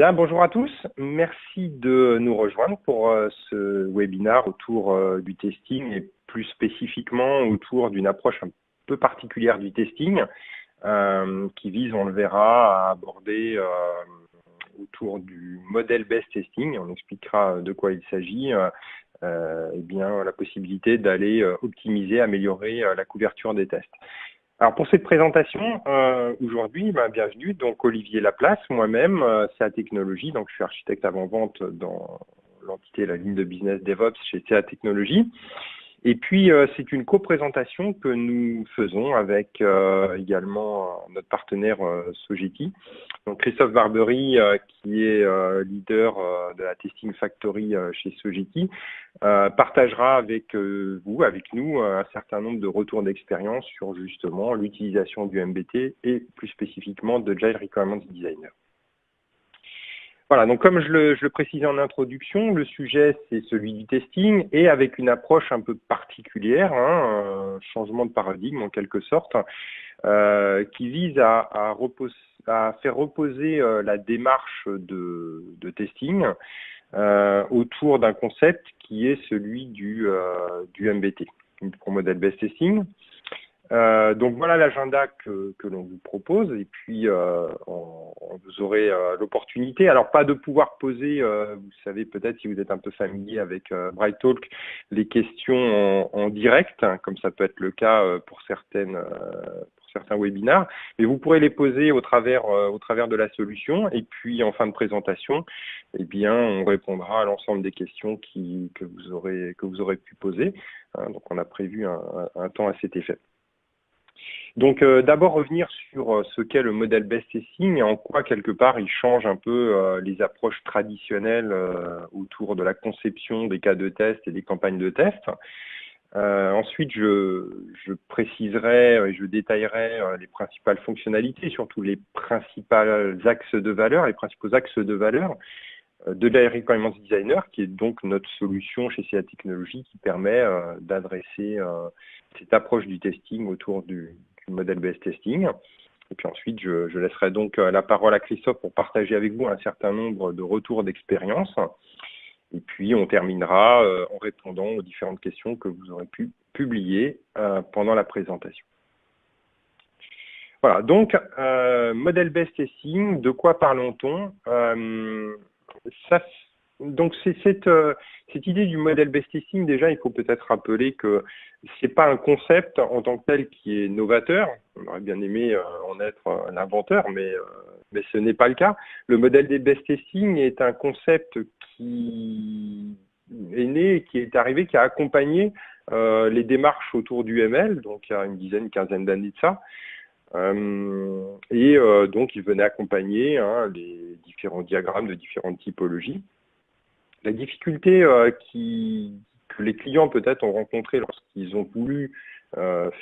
Bien, bonjour à tous. Merci de nous rejoindre pour ce webinaire autour du testing et plus spécifiquement autour d'une approche un peu particulière du testing qui vise, on le verra, à aborder autour du modèle best testing. On expliquera de quoi il s'agit. Eh bien, la possibilité d'aller optimiser, améliorer la couverture des tests. Alors pour cette présentation, aujourd'hui, bienvenue, donc Olivier Laplace, moi-même, CA Technologies, donc je suis architecte avant-vente dans l'entité, la ligne de business DevOps chez CA Technologies. Et puis c'est une co-présentation que nous faisons avec également notre partenaire Sogeti. Donc Christophe Barbery, qui est leader de la Testing Factory chez Sogeti, partagera avec vous, avec nous, un certain nombre de retours d'expérience sur justement l'utilisation du MBT et plus spécifiquement de Agile Requirements Designer. Voilà, donc comme je le précisais en introduction, le sujet c'est celui du testing et avec une approche un peu particulière, changement de paradigme en quelque sorte, qui vise à faire reposer la démarche de testing autour d'un concept qui est celui du MBT, pour modèle best testing. Donc voilà l'agenda que l'on vous propose et puis vous aurez l'opportunité, alors pas de pouvoir poser, vous savez peut-être si vous êtes un peu familier avec BrightTalk, les questions en direct, comme ça peut être le cas pour certains webinaires, mais vous pourrez les poser au travers de la solution et puis en fin de présentation, eh bien on répondra à l'ensemble des questions que vous aurez pu poser. Donc on a prévu un temps à cet effet. Donc d'abord revenir sur ce qu'est le modèle best testing et en quoi quelque part il change un peu les approches traditionnelles autour de la conception des cas de test et des campagnes de test. Ensuite je préciserai et je détaillerai les principales fonctionnalités, surtout les principaux axes de valeur de l'Agile Requirements Designer, qui est donc notre solution chez CA Technologies qui permet d'adresser cette approche du testing autour du modèle best testing. Et puis ensuite, je laisserai donc la parole à Christophe pour partager avec vous un certain nombre de retours d'expérience. Et puis, on terminera en répondant aux différentes questions que vous aurez pu publier pendant la présentation. Voilà, donc, modèle best testing, de quoi parlons-on? Donc, c'est cette idée du modèle best testing, déjà, il faut peut-être rappeler que c'est pas un concept en tant que tel qui est novateur. On aurait bien aimé en être l'inventeur, mais ce n'est pas le cas. Le modèle des best testing est un concept qui est né, qui est arrivé, qui a accompagné les démarches autour du ML, donc il y a une quinzaine d'années de ça. Donc, il venait accompagner les différents diagrammes de différentes typologies. La difficulté que les clients peut-être ont rencontré lorsqu'ils ont voulu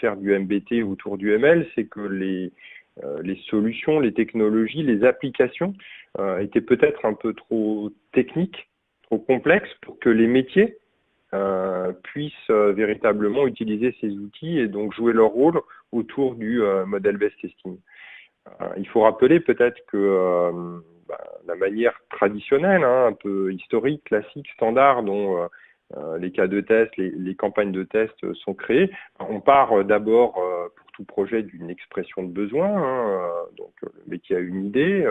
faire du MBT autour du ML, c'est que les solutions, les technologies, les applications étaient peut-être un peu trop techniques, trop complexes pour que les métiers puissent véritablement utiliser ces outils et donc jouer leur rôle autour du modèle best testing. Il faut rappeler peut-être que la manière traditionnelle, un peu historique, classique, standard, dont les cas de test, les campagnes de test sont créées, on part d'abord pour tout projet d'une expression de besoin, donc le métier a une idée,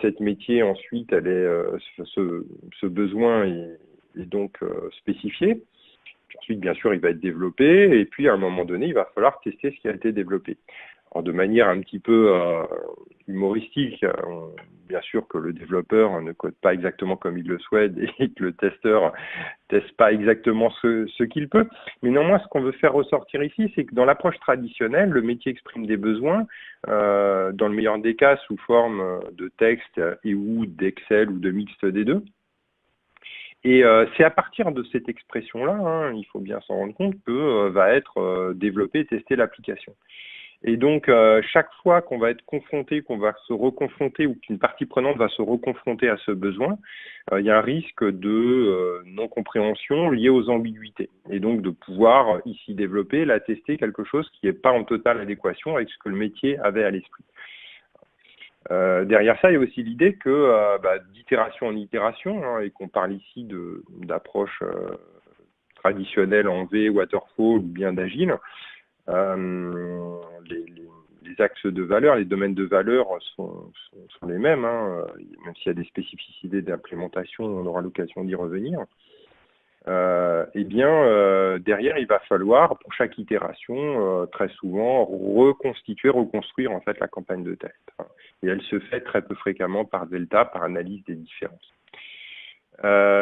cette métier ensuite, ce besoin est donc spécifié. Ensuite, bien sûr, il va être développé et puis à un moment donné, il va falloir tester ce qui a été développé. Alors, de manière un petit peu humoristique, bien sûr que le développeur ne code pas exactement comme il le souhaite et que le testeur teste pas exactement ce qu'il peut. Mais néanmoins, ce qu'on veut faire ressortir ici, c'est que dans l'approche traditionnelle, le métier exprime des besoins, dans le meilleur des cas, sous forme de texte et ou d'Excel ou de mixte des deux. Et c'est à partir de cette expression-là, il faut bien s'en rendre compte, que va être développée et testée l'application. Et donc, chaque fois qu'on va être confronté, qu'on va se reconfronter ou qu'une partie prenante va se reconfronter à ce besoin, il y a un risque de non-compréhension lié aux ambiguïtés. Et donc, de pouvoir ici développer, la tester quelque chose qui n'est pas en totale adéquation avec ce que le métier avait à l'esprit. Derrière ça, il y a aussi l'idée que d'itération en itération, hein, et qu'on parle ici d'approche traditionnelle en V, waterfall ou bien d'agile, les axes de valeur, les domaines de valeur sont les mêmes, hein, même s'il y a des spécificités d'implémentation, on aura l'occasion d'y revenir. Derrière, il va falloir, pour chaque itération, très souvent, reconstruire en fait la campagne de test. Hein. Et elle se fait très peu fréquemment par delta, par analyse des différences.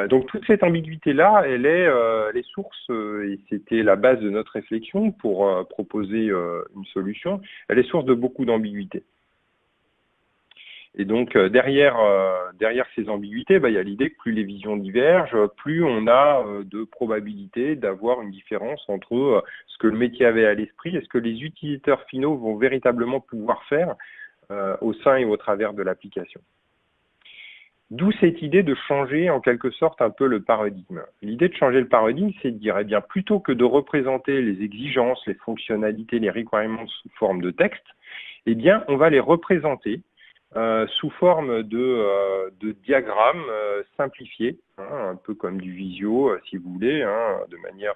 Donc toute cette ambiguïté-là, elle est source, et c'était la base de notre réflexion pour proposer une solution, elle est source de beaucoup d'ambiguïté. Et donc derrière ces ambiguïtés, il y a l'idée que plus les visions divergent, plus on a de probabilité d'avoir une différence entre ce que le métier avait à l'esprit et ce que les utilisateurs finaux vont véritablement pouvoir faire au sein et au travers de l'application. D'où cette idée de changer en quelque sorte un peu le paradigme. L'idée de changer le paradigme, c'est de dire, eh bien, plutôt que de représenter les exigences, les fonctionnalités, les requirements sous forme de texte, eh bien, on va les représenter sous forme de diagrammes simplifiés, hein, un peu comme du visio, si vous voulez, hein, de manière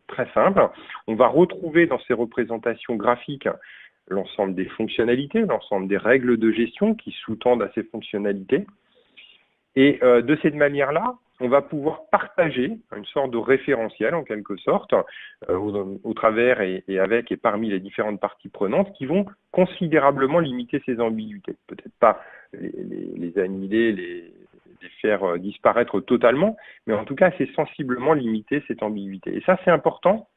très simple. On va retrouver dans ces représentations graphiques l'ensemble des fonctionnalités, l'ensemble des règles de gestion qui sous-tendent à ces fonctionnalités. Et de cette manière-là, on va pouvoir partager une sorte de référentiel, en quelque sorte, au travers et avec et parmi les différentes parties prenantes qui vont considérablement limiter ces ambiguïtés. Peut-être pas les annihiler, les faire disparaître totalement, mais en tout cas, c'est sensiblement limiter cette ambiguïté. Et ça, c'est important.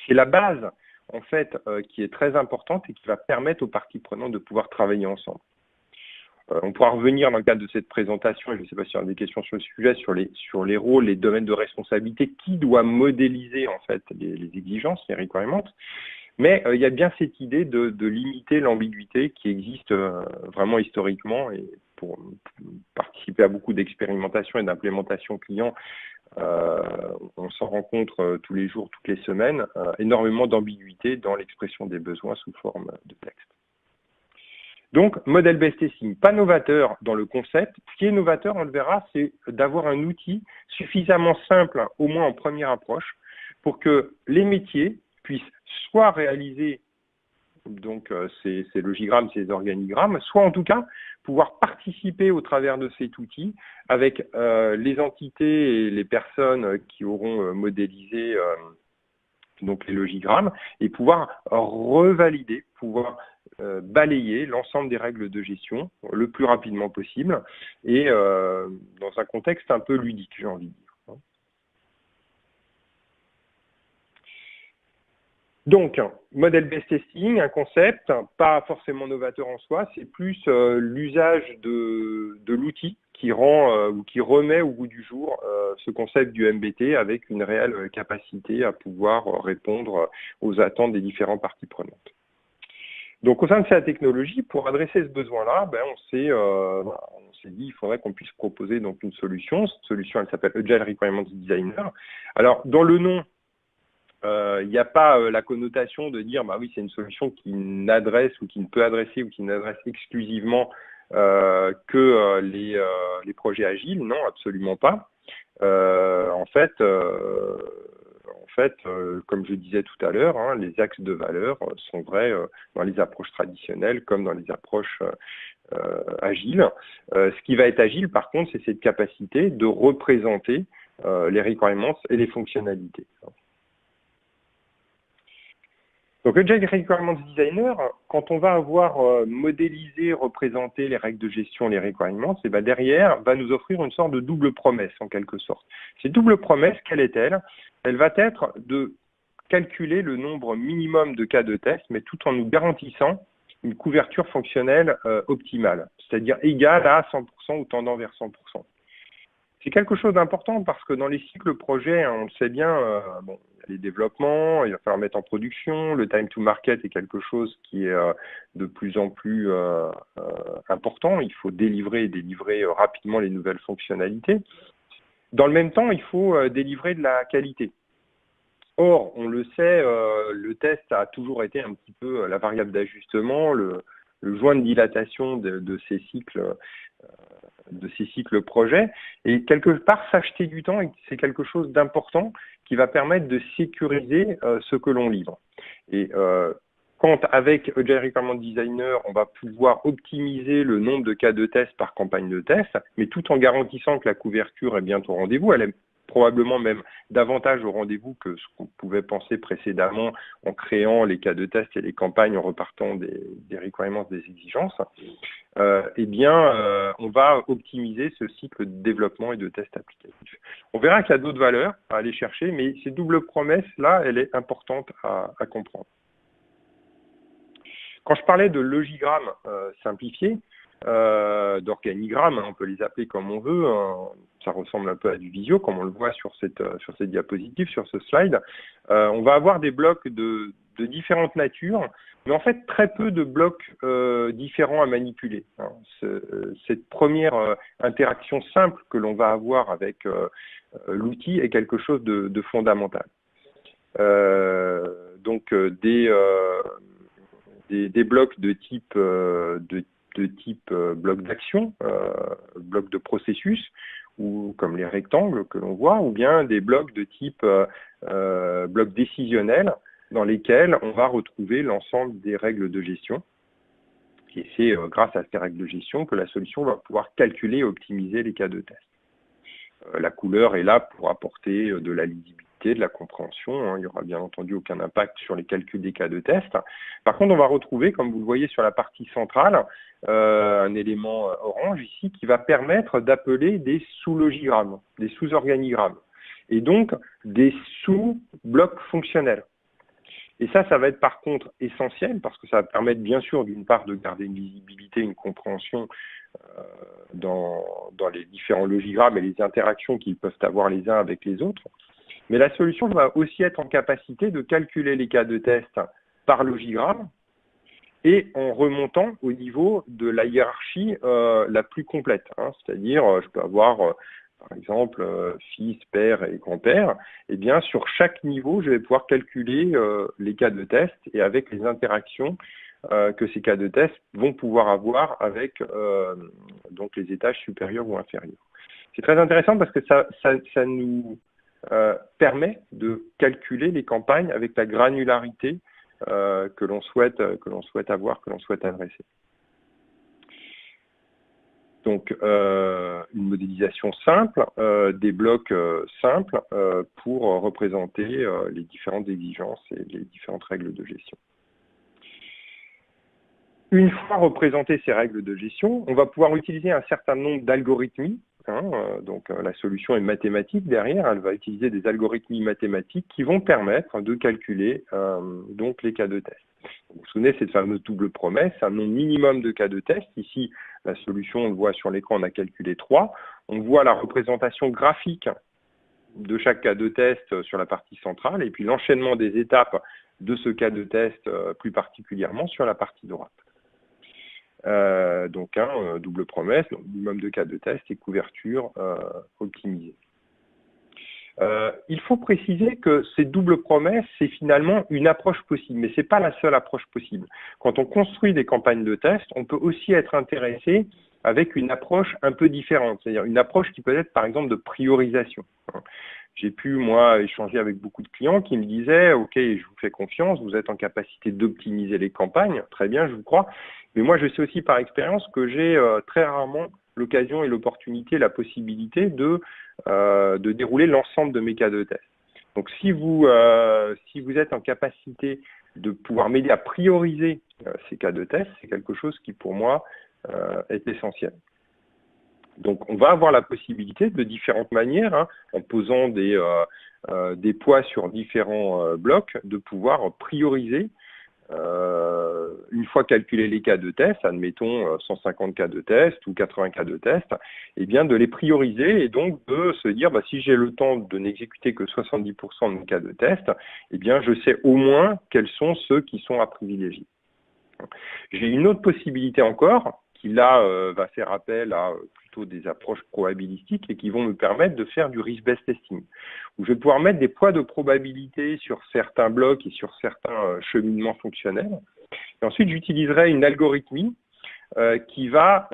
C'est la base, en fait, qui est très importante et qui va permettre aux parties prenantes de pouvoir travailler ensemble. On pourra revenir dans le cadre de cette présentation, et je ne sais pas s'il y a des questions sur le sujet, sur les rôles, les domaines de responsabilité, qui doit modéliser en fait les exigences, les requirements. Mais il y a bien cette idée de limiter l'ambiguïté qui existe vraiment historiquement, et pour participer à beaucoup d'expérimentations et d'implémentations clients, on s'en rencontre tous les jours, toutes les semaines, énormément d'ambiguïté dans l'expression des besoins sous forme de texte. Donc, model-based testing, pas novateur dans le concept. Ce qui est novateur, on le verra, c'est d'avoir un outil suffisamment simple, au moins en première approche, pour que les métiers puissent soit réaliser donc ces logigrammes, ces organigrammes, soit en tout cas pouvoir participer au travers de cet outil avec les entités et les personnes qui auront modélisé donc les logigrammes, et pouvoir revalider, pouvoir balayer l'ensemble des règles de gestion le plus rapidement possible et dans un contexte un peu ludique, j'ai envie de dire. Donc, model-based testing, un concept pas forcément novateur en soi, c'est plus l'usage de l'outil qui rend ou qui remet au goût du jour ce concept du MBT avec une réelle capacité à pouvoir répondre aux attentes des différentes parties prenantes. Donc, au sein de cette technologie, pour adresser ce besoin-là, on s'est dit qu'il faudrait qu'on puisse proposer donc une solution. Cette solution, elle s'appelle Agile Requirements Designer. Alors, dans le nom, il n'y a pas la connotation de dire, oui, c'est une solution qui n'adresse ou qui ne peut adresser ou qui n'adresse exclusivement que les projets agiles. Non, absolument pas. En fait, comme je disais tout à l'heure, hein, les axes de valeur sont vrais dans les approches traditionnelles comme dans les approches agiles. Ce qui va être agile, par contre, c'est cette capacité de représenter les requirements et les fonctionnalités. Donc, le Agile Requirements Designer, quand on va avoir modélisé, représenté les règles de gestion, les requirements, et derrière, va nous offrir une sorte de double promesse, en quelque sorte. Cette double promesse, quelle est-elle? Elle va être de calculer le nombre minimum de cas de test, mais tout en nous garantissant une couverture fonctionnelle optimale, c'est-à-dire égale à 100% ou tendant vers 100%. C'est quelque chose d'important parce que dans les cycles projets, on le sait bien, les développements, il va falloir mettre en production, le time to market est quelque chose qui est de plus en plus important. Il faut délivrer rapidement les nouvelles fonctionnalités. Dans le même temps, il faut délivrer de la qualité. Or, on le sait, le test a toujours été un petit peu la variable d'ajustement, le joint de dilatation de ces cycles projets. Et quelque part, s'acheter du temps, c'est quelque chose d'important qui va permettre de sécuriser ce que l'on livre. Et quand avec Agile Requirement Designer, on va pouvoir optimiser le nombre de cas de test par campagne de test, mais tout en garantissant que la couverture est bien au rendez-vous, elle est probablement même davantage au rendez-vous que ce qu'on pouvait penser précédemment en créant les cas de test et les campagnes en repartant des requirements, des exigences, eh bien, on va optimiser ce cycle de développement et de test applicatif. On verra qu'il y a d'autres valeurs à aller chercher, mais cette double promesse-là, elle est importante à comprendre. Quand je parlais de logigramme simplifié, d'organigramme, on peut les appeler comme on veut, ça ressemble un peu à du visio, comme on le voit sur cette diapositive, sur ce slide. On va avoir des blocs de différentes natures, mais en fait très peu de blocs différents à manipuler. Cette première interaction simple que l'on va avoir avec l'outil est quelque chose de fondamental. Donc des blocs de type bloc d'action, bloc de processus, ou comme les rectangles que l'on voit, ou bien des blocs de type bloc décisionnel, dans lesquels on va retrouver l'ensemble des règles de gestion. Et c'est grâce à ces règles de gestion que la solution va pouvoir calculer et optimiser les cas de test. La couleur est là pour apporter de la lisibilité, de la compréhension. Il n'y aura bien entendu aucun impact sur les calculs des cas de test. Par contre, on va retrouver, comme vous le voyez sur la partie centrale, un élément orange ici qui va permettre d'appeler des sous-logigrammes, des sous-organigrammes, et donc des sous-blocs fonctionnels. Et ça va être par contre essentiel parce que ça va permettre bien sûr d'une part de garder une lisibilité, une compréhension dans les différents logigrammes et les interactions qu'ils peuvent avoir les uns avec les autres. Mais la solution va aussi être en capacité de calculer les cas de test par logigramme et en remontant au niveau de la hiérarchie la plus complète. C'est-à-dire, je peux avoir, par exemple, fils, père et grand-père. Eh bien, sur chaque niveau, je vais pouvoir calculer les cas de test et avec les interactions que ces cas de test vont pouvoir avoir avec donc les étages supérieurs ou inférieurs. C'est très intéressant parce que ça nous permet de calculer les campagnes avec la granularité que l'on souhaite avoir, que l'on souhaite adresser. Donc, une modélisation simple, des blocs simples pour représenter les différentes exigences et les différentes règles de gestion. Une fois représentées ces règles de gestion, on va pouvoir utiliser un certain nombre d'algorithmes. Donc, la solution est mathématique derrière. Elle va utiliser des algorithmes mathématiques qui vont permettre de calculer donc les cas de test. Vous vous souvenez, cette fameuse double promesse, un nombre minimum de cas de test. Ici, la solution, on le voit sur l'écran, on a calculé 3. On voit la représentation graphique de chaque cas de test sur la partie centrale et puis l'enchaînement des étapes de ce cas de test plus particulièrement sur la partie droite. Donc, double promesse, donc minimum de cas de test et couverture optimisée. Il faut préciser que ces doubles promesses, c'est finalement une approche possible, mais ce n'est pas la seule approche possible. Quand on construit des campagnes de test, on peut aussi être intéressé avec une approche un peu différente, c'est-à-dire une approche qui peut être par exemple de priorisation. J'ai pu, moi, échanger avec beaucoup de clients qui me disaient « Ok, je vous fais confiance, vous êtes en capacité d'optimiser les campagnes, très bien, je vous crois. Mais moi, je sais aussi par expérience que j'ai très rarement l'occasion et l'opportunité, la possibilité de dérouler l'ensemble de mes cas de test. Donc, si vous êtes en capacité de pouvoir m'aider à prioriser ces cas de test, c'est quelque chose qui, pour moi, est essentiel. Donc, on va avoir la possibilité de différentes manières, en posant des poids sur différents blocs, de pouvoir prioriser, une fois calculés les cas de test, admettons 150 cas de test ou 80 cas de test, eh bien de les prioriser et donc de se dire, si j'ai le temps de n'exécuter que 70% de mes cas de test, eh bien je sais au moins quels sont ceux qui sont à privilégier. J'ai une autre possibilité encore, qui là va faire appel à plutôt des approches probabilistiques et qui vont me permettre de faire du risk-based testing, où je vais pouvoir mettre des poids de probabilité sur certains blocs et sur certains cheminements fonctionnels. Et ensuite, j'utiliserai une algorithmie qui va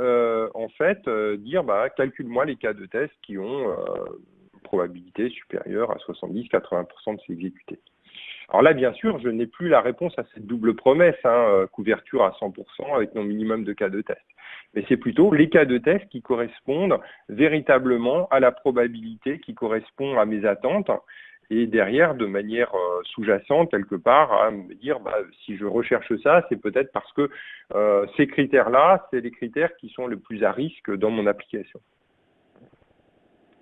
en fait dire calcule-moi les cas de test qui ont une probabilité supérieure à 70-80% de s'exécuter. Alors là, bien sûr, je n'ai plus la réponse à cette double promesse, couverture à 100% avec non minimum de cas de test. Mais c'est plutôt les cas de test qui correspondent véritablement à la probabilité qui correspond à mes attentes. Et derrière, de manière sous-jacente, quelque part, à me dire, si je recherche ça, c'est peut-être parce que ces critères-là, c'est les critères qui sont le plus à risque dans mon application.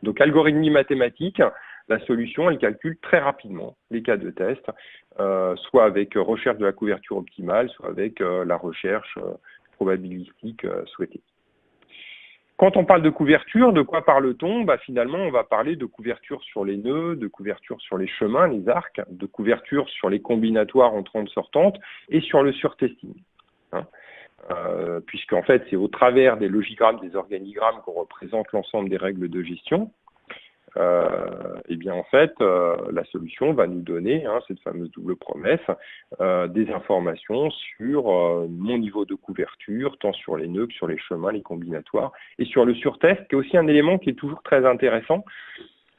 Donc, algorithmie mathématique, la solution, elle calcule très rapidement les cas de test, soit avec recherche de la couverture optimale, soit avec la recherche probabilistique souhaitée. Quand on parle de couverture, de quoi parle-t-on? Finalement, on va parler de couverture sur les nœuds, de couverture sur les chemins, les arcs, de couverture sur les combinatoires entrantes-sortantes et sur le surtesting. Puisqu'en fait, c'est au travers des logigrammes, des organigrammes qu'on représente l'ensemble des règles de gestion. Et bien en fait, la solution va nous donner, cette fameuse double promesse, des informations sur mon niveau de couverture, tant sur les nœuds que sur les chemins, les combinatoires, et sur le surtest, qui est aussi un élément qui est toujours très intéressant,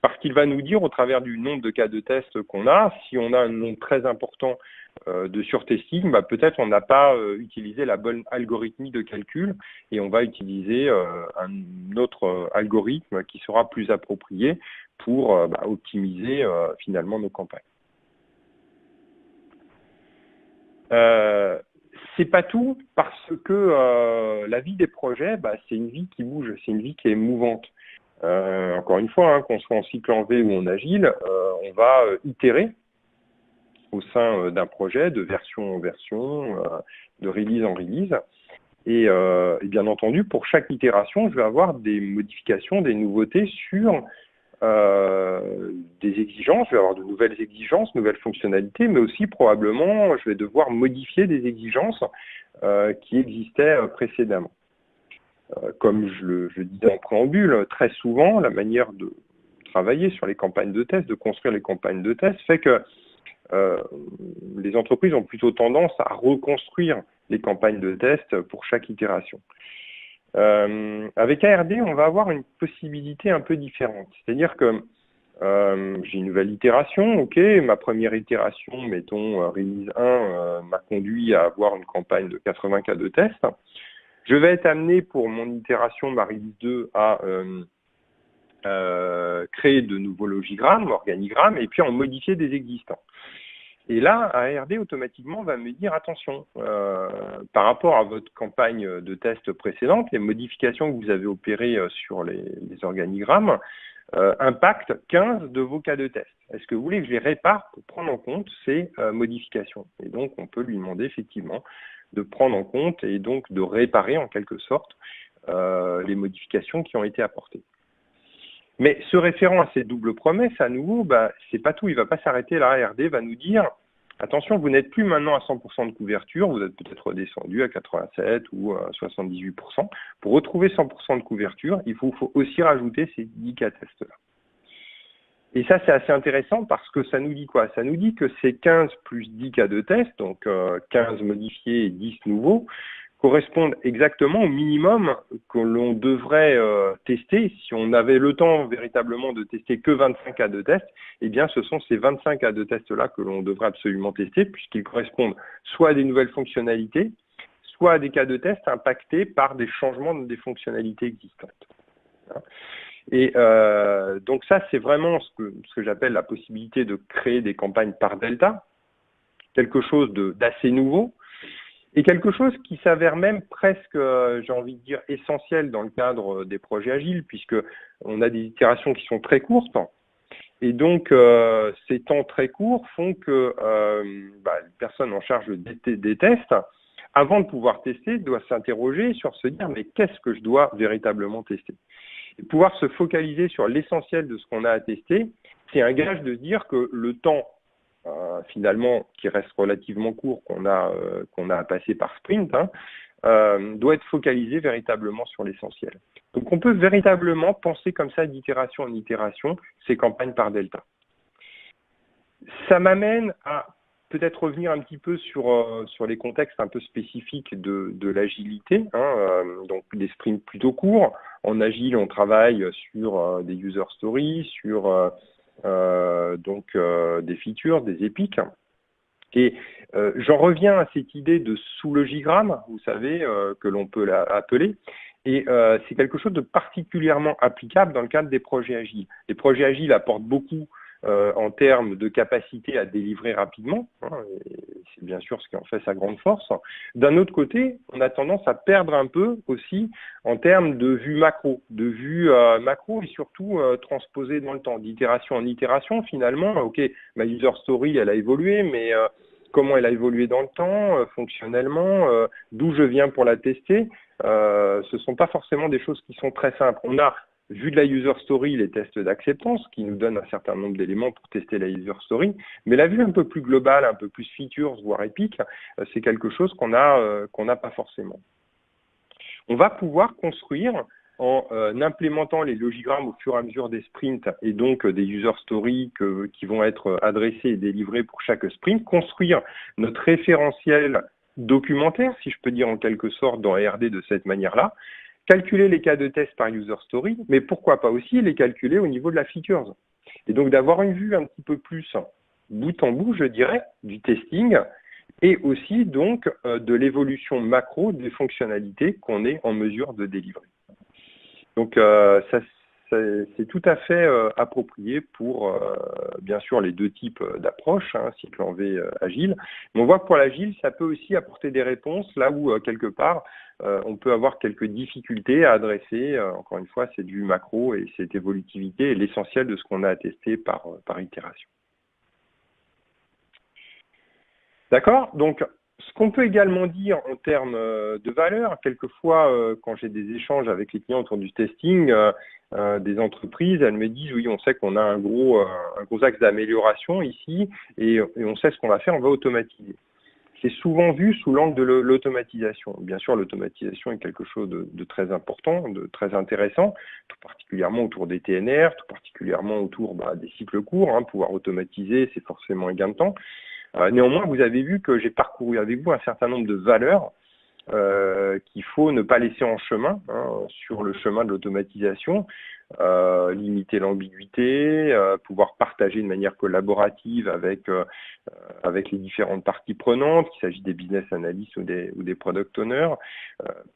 parce qu'il va nous dire, au travers du nombre de cas de test qu'on a, si on a un nombre très important de surtesting, peut-être on n'a pas utilisé la bonne algorithmie de calcul et on va utiliser un autre algorithme qui sera plus approprié pour optimiser finalement nos campagnes. C'est pas tout, parce que la vie des projets, c'est une vie qui bouge, c'est une vie qui est mouvante. Encore une fois, qu'on soit en cycle en V ou en agile, on va itérer au sein d'un projet, de version en version, de release en release. Et bien entendu, pour chaque itération, je vais avoir des modifications, des nouveautés sur des exigences. Je vais avoir de nouvelles exigences, nouvelles fonctionnalités, mais aussi probablement, je vais devoir modifier des exigences qui existaient précédemment. Comme je le disais en préambule, très souvent, la manière de travailler sur les campagnes de test, de construire les campagnes de test, fait que les entreprises ont plutôt tendance à reconstruire les campagnes de test pour chaque itération. Avec ARD, on va avoir une possibilité un peu différente. C'est-à-dire que j'ai une nouvelle itération, ok, ma première itération, mettons release 1, m'a conduit à avoir une campagne de 80 cas de test. Je vais être amené pour mon itération, ma release 2, à créer de nouveaux logigrammes, organigrammes, et puis en modifier des existants. Et là, ARD automatiquement va me dire, attention, par rapport à votre campagne de test précédente, les modifications que vous avez opérées sur les organigrammes impactent 15 de vos cas de test. Est-ce que vous voulez que je les répare pour prendre en compte ces modifications? Et donc, on peut lui demander effectivement de prendre en compte et donc de réparer en quelque sorte les modifications qui ont été apportées. Mais se référant à cette double promesse, à nouveau, c'est pas tout. Il va pas s'arrêter là. ARD va nous dire, attention, vous n'êtes plus maintenant à 100% de couverture, vous êtes peut-être redescendu à 87 ou à 78%. Pour retrouver 100% de couverture, il faut aussi rajouter ces 10 cas tests-là. Et ça, c'est assez intéressant parce que ça nous dit quoi? Ça nous dit que ces 15 plus 10 cas de test, donc 15 modifiés et 10 nouveaux, correspondent exactement au minimum que l'on devrait tester. Si on avait le temps véritablement de tester que 25 cas de test, eh bien ce sont ces 25 cas de test-là que l'on devrait absolument tester, puisqu'ils correspondent soit à des nouvelles fonctionnalités, soit à des cas de test impactés par des changements des fonctionnalités existantes. Et donc ça, c'est vraiment ce que j'appelle la possibilité de créer des campagnes par delta, quelque chose d'assez nouveau, et quelque chose qui s'avère même presque, j'ai envie de dire, essentiel dans le cadre des projets agiles, puisqu'on a des itérations qui sont très courtes. Et donc, ces temps très courts font que les personnes en charge des tests, avant de pouvoir tester, doivent s'interroger sur se dire, mais qu'est-ce que je dois véritablement tester? Et pouvoir se focaliser sur l'essentiel de ce qu'on a à tester, c'est un gage de se dire que le temps finalement, qui reste relativement court, qu'on a à passer par sprint, doit être focalisé véritablement sur l'essentiel. Donc, on peut véritablement penser comme ça d'itération en itération ces campagnes par delta. Ça m'amène à peut-être revenir un petit peu sur les contextes un peu spécifiques de l'agilité, hein, donc des sprints plutôt courts. En agile, on travaille sur des user stories, sur des features, des épiques. Et j'en reviens à cette idée de sous-logigramme, vous savez, que l'on peut appeler. Et c'est quelque chose de particulièrement applicable dans le cadre des projets agiles. Les projets agiles apportent beaucoup en termes de capacité à délivrer rapidement, hein, c'est bien sûr ce qui en fait sa grande force. D'un autre côté, on a tendance à perdre un peu aussi en termes de vue macro, et surtout transposée dans le temps, d'itération en itération finalement. Ok, ma user story, elle a évolué, mais comment elle a évolué dans le temps, fonctionnellement, d'où je viens pour la tester, ce ne sont pas forcément des choses qui sont très simples. On a vu de la user story, les tests d'acceptance, qui nous donnent un certain nombre d'éléments pour tester la user story, mais la vue un peu plus globale, un peu plus features, voire épique, c'est quelque chose qu'on n'a pas forcément. On va pouvoir construire en implémentant les logigrammes au fur et à mesure des sprints et donc des user stories qui vont être adressés et délivrés pour chaque sprint, construire notre référentiel documentaire, si je peux dire en quelque sorte, dans ARD de cette manière-là, calculer les cas de test par user story, mais pourquoi pas aussi les calculer au niveau de la features. Et donc d'avoir une vue un petit peu plus bout en bout, je dirais, du testing, et aussi donc de l'évolution macro des fonctionnalités qu'on est en mesure de délivrer. Donc c'est tout à fait approprié pour, bien sûr, les deux types d'approches, hein, cycle en V agile. Mais on voit que pour l'agile, ça peut aussi apporter des réponses là où, quelque part, on peut avoir quelques difficultés à adresser, encore une fois, cette vue macro et cette évolutivité est l'essentiel de ce qu'on a à tester par itération. D'accord? Donc, ce qu'on peut également dire en termes de valeur, quelquefois, quand j'ai des échanges avec les clients autour du testing, des entreprises, elles me disent, oui, on sait qu'on a un gros axe d'amélioration ici et on sait ce qu'on va faire, on va automatiser. C'est souvent vu sous l'angle de l'automatisation. Bien sûr, l'automatisation est quelque chose de très important, de très intéressant, tout particulièrement autour des TNR, tout particulièrement autour des cycles courts. Hein, pouvoir automatiser, c'est forcément un gain de temps. Néanmoins, vous avez vu que j'ai parcouru avec vous un certain nombre de valeurs qu'il faut ne pas laisser en chemin, hein, sur le chemin de l'automatisation, limiter l'ambiguïté, pouvoir partager de manière collaborative avec les différentes parties prenantes, qu'il s'agisse des business analysts ou des product owners,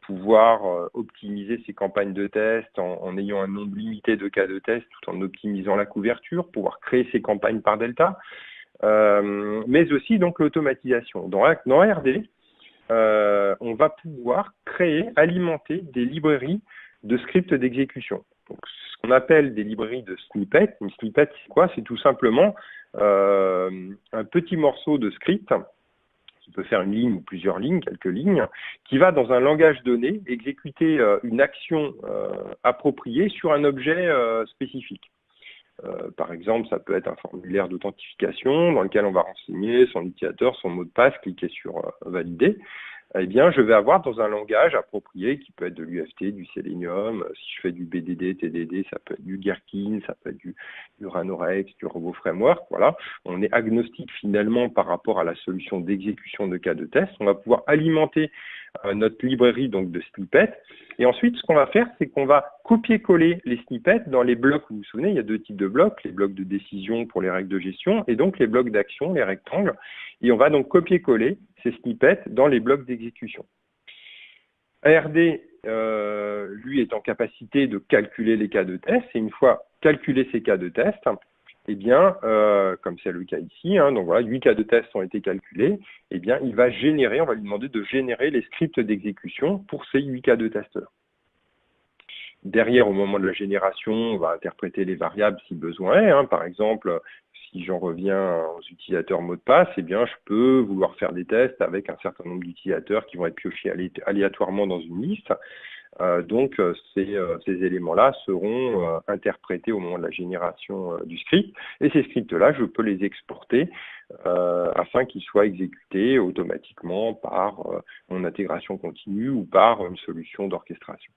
pouvoir optimiser ses campagnes de test en ayant un nombre limité de cas de test tout en optimisant la couverture, pouvoir créer ses campagnes par delta, mais aussi donc l'automatisation. Dans RD, on va pouvoir créer, alimenter des librairies de scripts d'exécution. Donc, ce qu'on appelle des librairies de snippets. Une snippet, c'est quoi? C'est tout simplement un petit morceau de script qui peut faire une ligne ou plusieurs lignes, quelques lignes, qui va dans un langage donné exécuter une action appropriée sur un objet spécifique. Par exemple, ça peut être un formulaire d'authentification dans lequel on va renseigner son utilisateur, son mot de passe, cliquer sur valider. Eh bien, je vais avoir dans un langage approprié qui peut être de l'UFT, du Selenium. Si je fais du BDD, TDD, ça peut être du Gherkin, ça peut être du Ranorex, du Robo Framework. Voilà, on est agnostique finalement par rapport à la solution d'exécution de cas de test. On va pouvoir alimenter notre librairie donc de snippets. Et ensuite, ce qu'on va faire, c'est qu'on va copier-coller les snippets dans les blocs. Vous vous souvenez, il y a deux types de blocs, les blocs de décision pour les règles de gestion et donc les blocs d'action, les rectangles. Et on va donc copier-coller ces snippets dans les blocs d'exécution. ARD, lui, est en capacité de calculer les cas de test. Et une fois calculés ces cas de test, eh bien, comme c'est le cas ici, hein, donc voilà, 8 cas de test ont été calculés, eh bien, il va générer, on va lui demander de générer les scripts d'exécution pour ces 8 cas de testeurs. Derrière, au moment de la génération, on va interpréter les variables si besoin est. Hein. Par exemple, si j'en reviens aux utilisateurs mot de passe, eh bien, je peux vouloir faire des tests avec un certain nombre d'utilisateurs qui vont être piochés aléatoirement dans une liste. Donc, ces éléments-là seront interprétés au moment de la génération du script. Et ces scripts-là, je peux les exporter afin qu'ils soient exécutés automatiquement par mon intégration continue ou par une solution d'orchestration.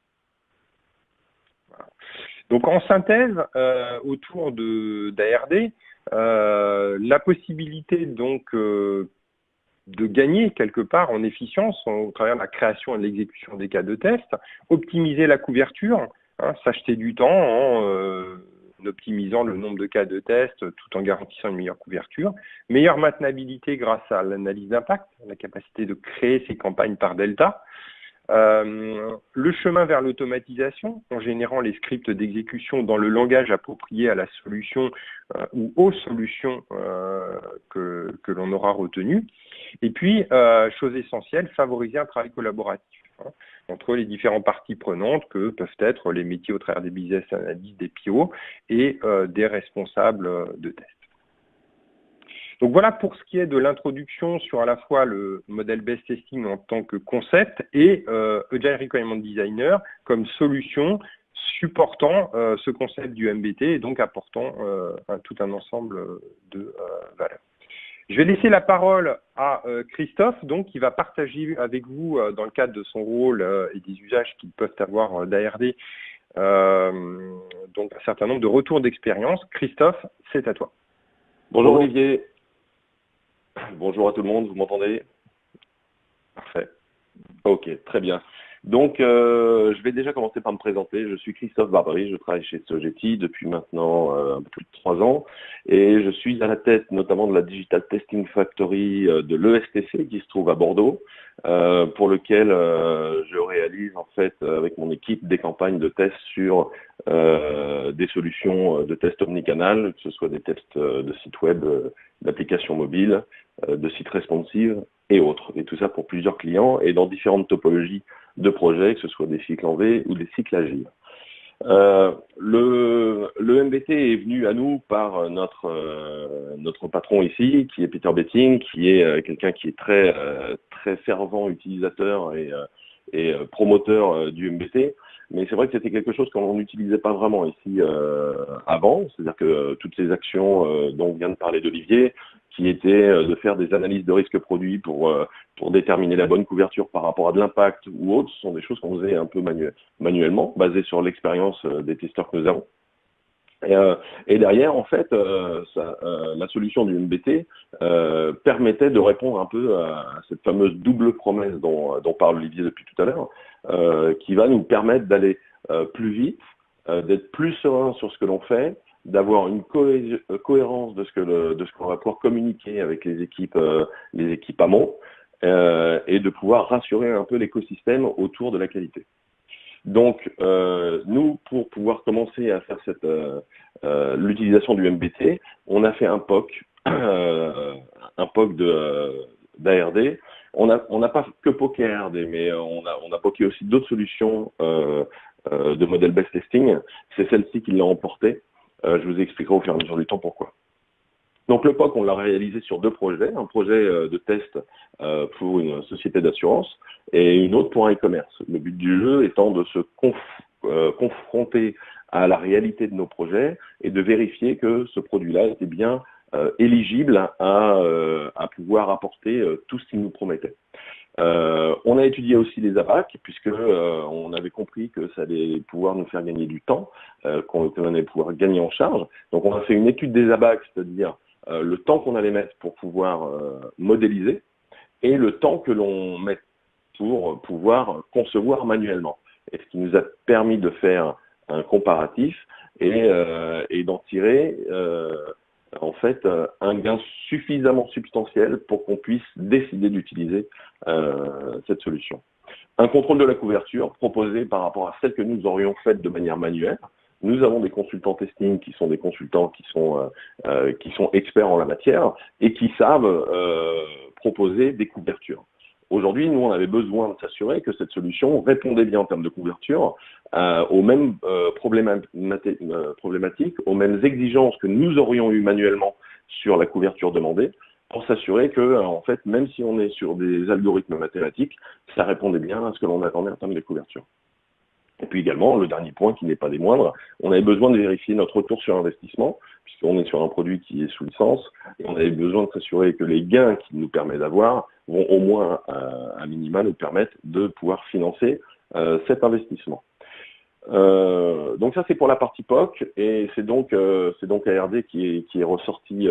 Voilà. Donc, en synthèse, autour d'ARD, La possibilité donc de gagner quelque part en efficience au travers de la création et de l'exécution des cas de test, optimiser la couverture, hein, s'acheter du temps en optimisant le nombre de cas de test tout en garantissant une meilleure couverture, meilleure maintenabilité grâce à l'analyse d'impact, la capacité de créer ces campagnes par delta, le chemin vers l'automatisation en générant les scripts d'exécution dans le langage approprié à la solution ou aux solutions que l'on aura retenues. Et puis, chose essentielle, favoriser un travail collaboratif entre les différentes parties prenantes que peuvent être les métiers au travers des business analysts, des PO et des responsables de test. Donc voilà pour ce qui est de l'introduction sur à la fois le model-based testing en tant que concept et Agile Requirement Designer comme solution supportant ce concept du MBT et donc apportant tout un ensemble de valeurs. Je vais laisser la parole à Christophe, donc, qui va partager avec vous, dans le cadre de son rôle et des usages qu'ils peuvent avoir d'ARD, donc un certain nombre de retours d'expérience. Christophe, c'est à toi. Bonjour Olivier. Bonjour à tout le monde, vous m'entendez? Parfait. Ok, très bien. Donc, je vais déjà commencer par me présenter. Je suis Christophe Barbery, je travaille chez Sogeti depuis maintenant un peu plus de 3 ans et je suis à la tête notamment de la Digital Testing Factory de l'ESTC qui se trouve à Bordeaux, pour lequel je réalise en fait avec mon équipe des campagnes de tests sur des solutions de tests omnicanal, que ce soit des tests de sites web, d'applications mobiles, de sites responsives et autres. Et tout ça pour plusieurs clients et dans différentes topologies de projets, que ce soit des cycles en V ou des cycles agiles. Le MBT est venu à nous par notre patron ici, qui est Peter Betting, qui est quelqu'un qui est très fervent utilisateur et promoteur du MBT. Mais c'est vrai que c'était quelque chose qu'on n'utilisait pas vraiment ici avant. C'est-à-dire que toutes ces actions dont vient de parler d'Olivier, qui étaient de faire des analyses de risque produit pour déterminer la bonne couverture par rapport à de l'impact ou autre, ce sont des choses qu'on faisait un peu manuellement, basées sur l'expérience des testeurs que nous avons. Et derrière, en fait, la solution du MBT permettait de répondre un peu à cette fameuse double promesse dont parle Olivier depuis tout à l'heure, qui va nous permettre d'aller plus vite, d'être plus serein sur ce que l'on fait, d'avoir une cohérence de ce qu'on va pouvoir communiquer avec les équipes amont, et de pouvoir rassurer un peu l'écosystème autour de la qualité. Donc, nous, pour pouvoir commencer à faire l'utilisation du MBT, on a fait un POC, d'ARD. On n'a pas que POC ARD, mais on a POCé aussi d'autres solutions de modèle-based testing. C'est celle-ci qui l'a emporté. Je vous expliquerai au fur et à mesure du temps pourquoi. Donc le POC, on l'a réalisé sur 2 projets, un projet de test pour une société d'assurance et une autre pour un e-commerce. Le but du jeu étant de se confronter à la réalité de nos projets et de vérifier que ce produit-là était bien éligible à pouvoir apporter tout ce qu'il nous promettait. On a étudié aussi les ABAC, puisque on avait compris que ça allait pouvoir nous faire gagner du temps, qu'on allait pouvoir gagner en charge. Donc on a fait une étude des ABAC, c'est-à-dire le temps qu'on allait mettre pour pouvoir modéliser et le temps que l'on met pour pouvoir concevoir manuellement. Et ce qui nous a permis de faire un comparatif et d'en tirer en fait un gain suffisamment substantiel pour qu'on puisse décider d'utiliser cette solution. Un contrôle de la couverture proposé par rapport à celle que nous aurions faite de manière manuelle. Nous avons des consultants testing qui sont des consultants qui sont experts en la matière et qui savent proposer des couvertures. Aujourd'hui, nous, on avait besoin de s'assurer que cette solution répondait bien en termes de couverture aux mêmes problématiques, aux mêmes exigences que nous aurions eues manuellement sur la couverture demandée, pour s'assurer que, en fait, même si on est sur des algorithmes mathématiques, ça répondait bien à ce que l'on attendait en termes de couverture. Et puis également, le dernier point qui n'est pas des moindres, on avait besoin de vérifier notre retour sur investissement, puisqu'on est sur un produit qui est sous licence, et on avait besoin de s'assurer que les gains qu'il nous permet d'avoir vont au moins, à minima, nous permettre de pouvoir financer cet investissement. Donc ça c'est pour la partie POC et c'est donc ARD qui est ressorti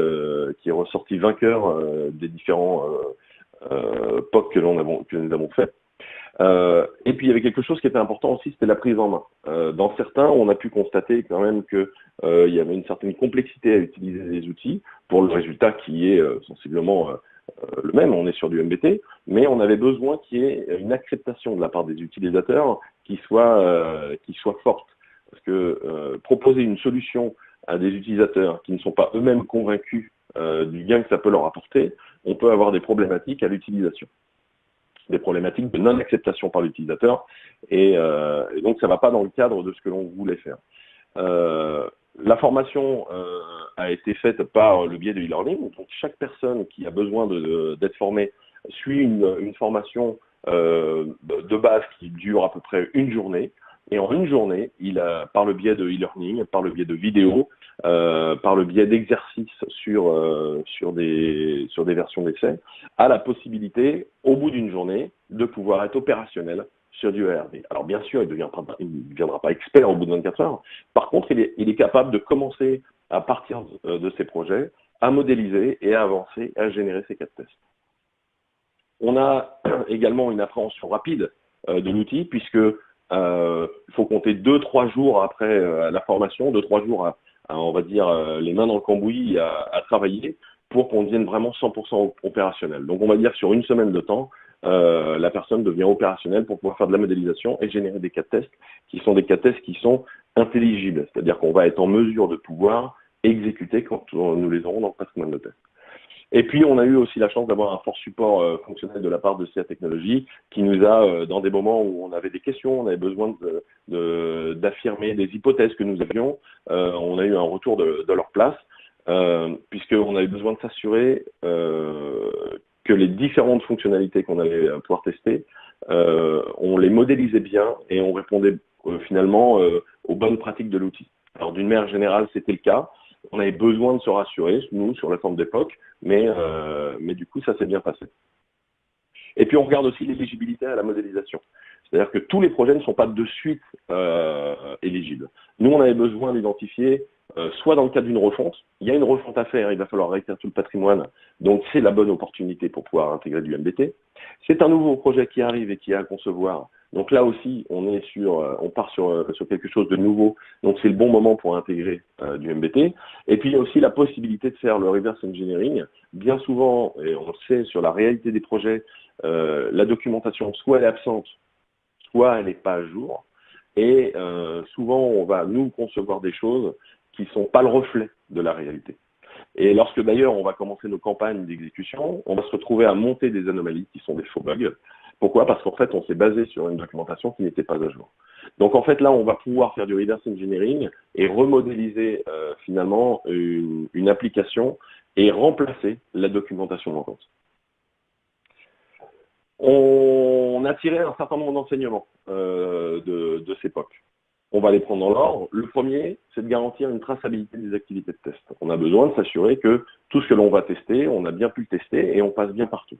vainqueur des différents POC que nous avons fait. Et puis il y avait quelque chose qui était important aussi, c'était la prise en main. Dans certains, on a pu constater quand même que il y avait une certaine complexité à utiliser les outils pour le résultat qui est sensiblement le même. On est sur du MBT, mais on avait besoin qu'il y ait une acceptation de la part des utilisateurs qui soit forte. Parce que proposer une solution à des utilisateurs qui ne sont pas eux-mêmes convaincus du gain que ça peut leur apporter, on peut avoir des problématiques à l'utilisation, des problématiques de non-acceptation par l'utilisateur, et donc ça ne va pas dans le cadre de ce que l'on voulait faire. La formation a été faite par le biais de e-learning, donc chaque personne qui a besoin d'être formée suit une formation de base qui dure à peu près une journée, et en une journée, par le biais de e-learning, par le biais de vidéos, par le biais d'exercices sur des versions d'essai, a la possibilité, au bout d'une journée, de pouvoir être opérationnel sur du ARD. Alors bien sûr, il ne deviendra pas expert au bout de 24 heures. Par contre, il est capable de commencer à partir de ses projets, à modéliser et à avancer, à générer ses cas de test. On a également une appréhension rapide de l'outil, puisque il faut compter 2-3 jours après la formation, 2-3 jours à, on va dire, les mains dans le cambouis à travailler pour qu'on devienne vraiment 100% opérationnel. Donc on va dire sur une semaine de temps, la personne devient opérationnelle pour pouvoir faire de la modélisation et générer des cas de test qui sont des cas de test qui sont intelligibles. C'est-à-dire qu'on va être en mesure de pouvoir exécuter quand nous les aurons dans le patrimoine de test. Et puis, on a eu aussi la chance d'avoir un fort support fonctionnel de la part de CA Technologies qui nous a, dans des moments où on avait des questions, on avait besoin d'affirmer des hypothèses que nous avions, on a eu un retour de leur place, puisqu'on avait besoin de s'assurer que les différentes fonctionnalités qu'on allait pouvoir tester, on les modélisait bien et on répondait finalement aux bonnes pratiques de l'outil. Alors, d'une manière générale, c'était le cas. On avait besoin de se rassurer, nous, sur la forme d'époque, mais du coup, ça s'est bien passé. Et puis, on regarde aussi l'éligibilité à la modélisation. C'est-à-dire que tous les projets ne sont pas de suite éligibles. Nous, on avait besoin d'identifier, soit dans le cadre d'une refonte, il y a une refonte à faire, il va falloir réécrire tout le patrimoine, donc c'est la bonne opportunité pour pouvoir intégrer du MBT. C'est un nouveau projet qui arrive et qui est à concevoir. Donc là aussi, on part sur quelque chose de nouveau. Donc c'est le bon moment pour intégrer du MBT. Et puis il y a aussi la possibilité de faire le reverse engineering. Bien souvent, et on le sait sur la réalité des projets, la documentation, soit elle est absente, soit elle n'est pas à jour. Et souvent, on va nous concevoir des choses qui ne sont pas le reflet de la réalité. Et lorsque d'ailleurs on va commencer nos campagnes d'exécution, on va se retrouver à monter des anomalies qui sont des faux bugs. Pourquoi? Parce qu'en fait, on s'est basé sur une documentation qui n'était pas à jour. Donc en fait, là, on va pouvoir faire du reverse engineering et remodéliser finalement une application et remplacer la documentation manquante. On a tiré un certain nombre d'enseignements de ces POC. On va les prendre dans l'ordre. Le premier, c'est de garantir une traçabilité des activités de test. On a besoin de s'assurer que tout ce que l'on va tester, on a bien pu le tester et on passe bien partout.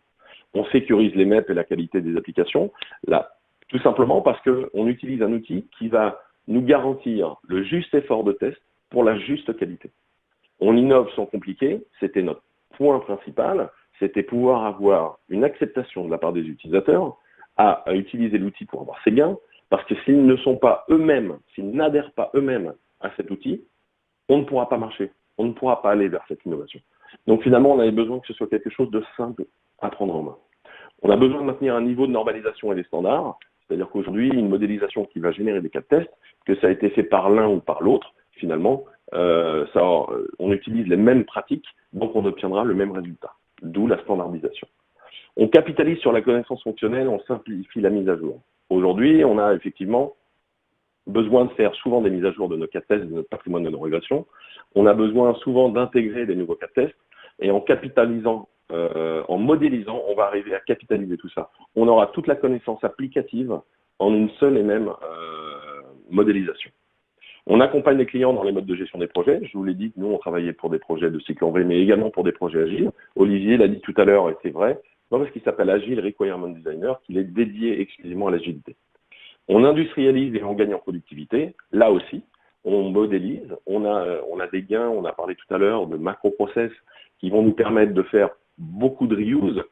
On sécurise les MEP et la qualité des applications, là, tout simplement parce qu'on utilise un outil qui va nous garantir le juste effort de test pour la juste qualité. On innove sans compliquer, c'était notre point principal, c'était pouvoir avoir une acceptation de la part des utilisateurs à utiliser l'outil pour avoir ses gains, parce que s'ils ne sont pas eux-mêmes, s'ils n'adhèrent pas eux-mêmes à cet outil, on ne pourra pas marcher, on ne pourra pas aller vers cette innovation. Donc finalement, on avait besoin que ce soit quelque chose de simple à prendre en main. On a besoin de maintenir un niveau de normalisation et des standards, c'est-à-dire qu'aujourd'hui, une modélisation qui va générer des cas de test, que ça a été fait par l'un ou par l'autre, finalement, on utilise les mêmes pratiques, donc on obtiendra le même résultat, d'où la standardisation. On capitalise sur la connaissance fonctionnelle, on simplifie la mise à jour. Aujourd'hui, on a effectivement besoin de faire souvent des mises à jour de nos cas de test, de notre patrimoine de nos régressions. On a besoin souvent d'intégrer des nouveaux cas de test, et en capitalisant, en modélisant, on va arriver à capitaliser tout ça. On aura toute la connaissance applicative en une seule et même modélisation. On accompagne les clients dans les modes de gestion des projets. Je vous l'ai dit, nous, on travaillait pour des projets de cycle en V, mais également pour des projets agiles. Olivier l'a dit tout à l'heure, et c'est vrai, parce qu'il s'appelle Agile Requirement Designer, qu'il est dédié exclusivement à l'agilité. On industrialise et on gagne en productivité. Là aussi, on modélise. On a des gains, on a parlé tout à l'heure de macro-process qui vont nous permettre de faire beaucoup de reuse.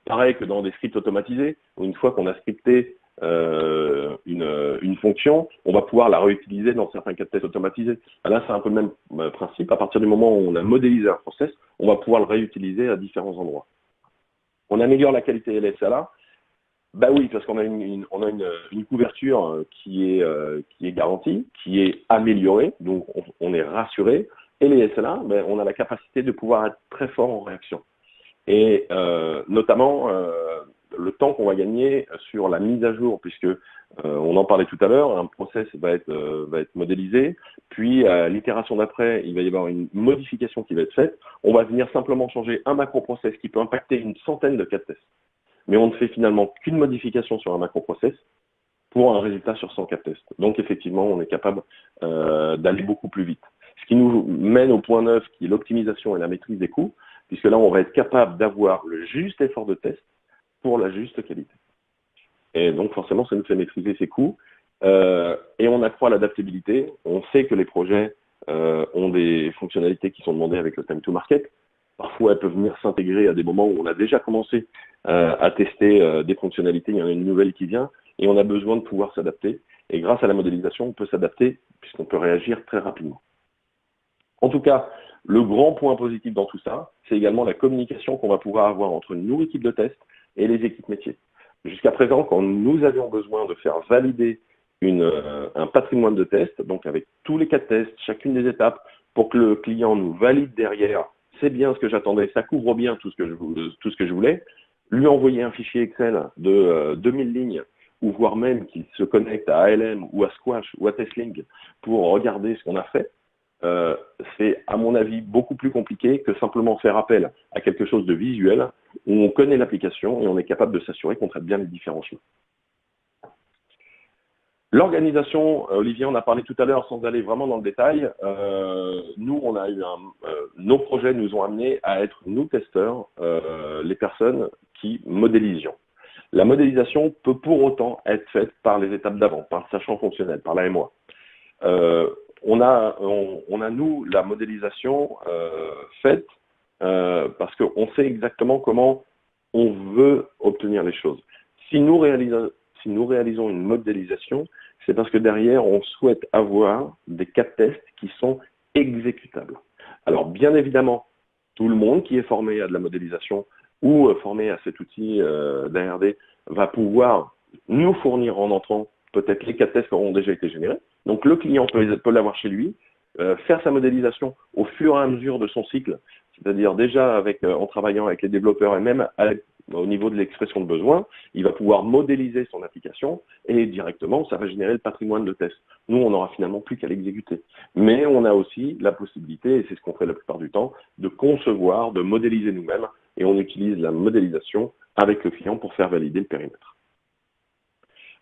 Pareil que dans des scripts automatisés, où une fois qu'on a scripté une fonction, on va pouvoir la réutiliser dans certains cas de tests automatisés. Là, c'est un peu le même principe. À partir du moment où on a modélisé un process, on va pouvoir le réutiliser à différents endroits. On améliore la qualité LSLA. Bah oui, parce qu'on a une couverture qui est garantie, qui est améliorée, donc on est rassuré. Et les SLA, ben, on a la capacité de pouvoir être très fort en réaction. Et notamment le temps qu'on va gagner sur la mise à jour, puisque on en parlait tout à l'heure, un process va être modélisé, puis à l'itération d'après, il va y avoir une modification qui va être faite. On va venir simplement changer un macro-process qui peut impacter une centaine de cas de tests. Mais on ne fait finalement qu'une modification sur un macro-process pour un résultat sur 100 cas de tests. Donc effectivement, on est capable d'aller beaucoup plus vite. Ce qui nous mène au point 9, qui est l'optimisation et la maîtrise des coûts, puisque là, on va être capable d'avoir le juste effort de test pour la juste qualité. Et donc forcément, ça nous fait maîtriser ces coûts. Et on accroît l'adaptabilité. On sait que les projets ont des fonctionnalités qui sont demandées avec le time to market. Parfois, elles peuvent venir s'intégrer à des moments où on a déjà commencé à tester des fonctionnalités. Il y en a une nouvelle qui vient et on a besoin de pouvoir s'adapter. Et grâce à la modélisation, on peut s'adapter puisqu'on peut réagir très rapidement. En tout cas, le grand point positif dans tout ça, c'est également la communication qu'on va pouvoir avoir entre nous, équipes de test, et les équipes métiers. Jusqu'à présent, quand nous avions besoin de faire valider un patrimoine de tests, donc avec tous les cas de test, chacune des étapes, pour que le client nous valide derrière, c'est bien ce que j'attendais, ça couvre bien tout ce que je voulais, lui envoyer un fichier Excel de 2000 lignes, ou voire même qu'il se connecte à ALM ou à Squash ou à TestLink pour regarder ce qu'on a fait, c'est à mon avis beaucoup plus compliqué que simplement faire appel à quelque chose de visuel où on connaît l'application et on est capable de s'assurer qu'on traite bien les différents chemins. L'organisation, Olivier en a parlé tout à l'heure sans aller vraiment dans le détail. Nous, on a eu nos projets nous ont amenés à être, nous testeurs, les personnes qui modélisions. La modélisation peut pour autant être faite par les étapes d'avant, par le sachant fonctionnel, par la MOA. On a, nous, la modélisation faite parce qu'on sait exactement comment on veut obtenir les choses. Si nous réalisons une modélisation, c'est parce que derrière, on souhaite avoir des cas de test qui sont exécutables. Alors, bien évidemment, tout le monde qui est formé à de la modélisation ou formé à cet outil d'ARD va pouvoir nous fournir en entrant peut-être les cas de tests qui auront déjà été générés. Donc, le client peut l'avoir chez lui, faire sa modélisation au fur et à mesure de son cycle, c'est-à-dire déjà en travaillant avec les développeurs et même au niveau de l'expression de besoin, il va pouvoir modéliser son application et directement, ça va générer le patrimoine de tests. Nous, on n'aura finalement plus qu'à l'exécuter. Mais on a aussi la possibilité, et c'est ce qu'on fait la plupart du temps, de concevoir, de modéliser nous-mêmes, et on utilise la modélisation avec le client pour faire valider le périmètre.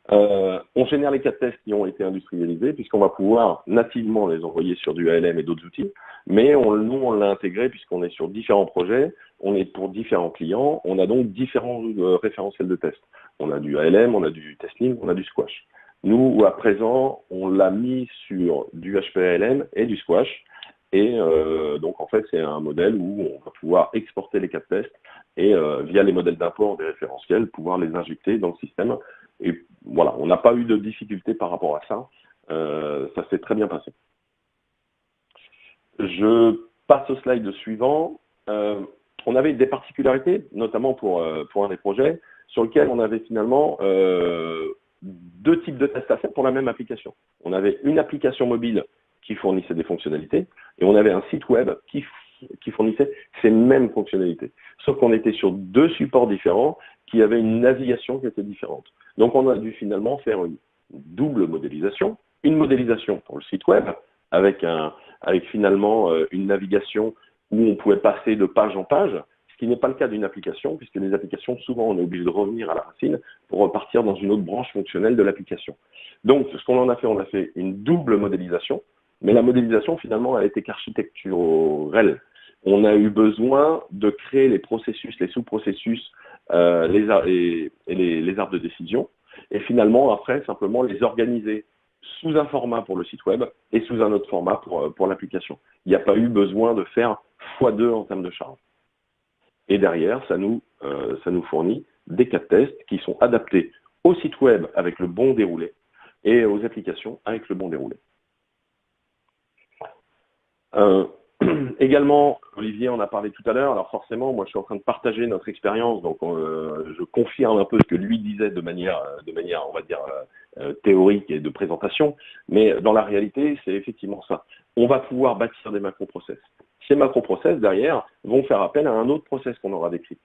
On génère les cas de tests qui ont été industrialisés puisqu'on va pouvoir nativement les envoyer sur du ALM et d'autres outils, mais nous, on l'a intégré puisqu'on est sur différents projets, on est pour différents clients, on a donc différents référentiels de tests. On a du ALM, on a du TestLink, on a du Squash. Nous, à présent, on l'a mis sur du HPALM et du Squash, et donc en fait, c'est un modèle où on va pouvoir exporter les cas de tests et via les modèles d'import des référentiels, pouvoir les injecter dans le système. Et voilà, on n'a pas eu de difficulté par rapport à ça. Ça s'est très bien passé. Je passe au slide suivant. On avait des particularités, notamment pour un des projets, sur lequel on avait finalement deux types de tests à faire pour la même application. On avait une application mobile qui fournissait des fonctionnalités et on avait un site web qui fournissait ces mêmes fonctionnalités. Sauf qu'on était sur deux supports différents qui avaient une navigation qui était différente. Donc, on a dû finalement faire une double modélisation, une modélisation pour le site web, avec finalement une navigation où on pouvait passer de page en page, ce qui n'est pas le cas d'une application, puisque les applications, souvent, on est obligé de revenir à la racine pour repartir dans une autre branche fonctionnelle de l'application. Donc, ce qu'on en a fait, on a fait une double modélisation, mais la modélisation, finalement, elle était qu'architecturelle. On a eu besoin de créer les processus, les sous-processus les arbres de décision, et finalement, après, simplement les organiser sous un format pour le site web et sous un autre format pour l'application. Il n'y a pas eu besoin de faire x2 en termes de charge. Et derrière, ça nous fournit des cas de test qui sont adaptés au site web avec le bon déroulé et aux applications avec le bon déroulé. Également, Olivier en a parlé tout à l'heure, alors forcément, moi je suis en train de partager notre expérience, donc je confirme un peu ce que lui disait de manière on va dire, théorique et de présentation, mais dans la réalité, c'est effectivement ça. On va pouvoir bâtir des macroprocess. Ces macroprocess, derrière, vont faire appel à un autre process qu'on aura décrit.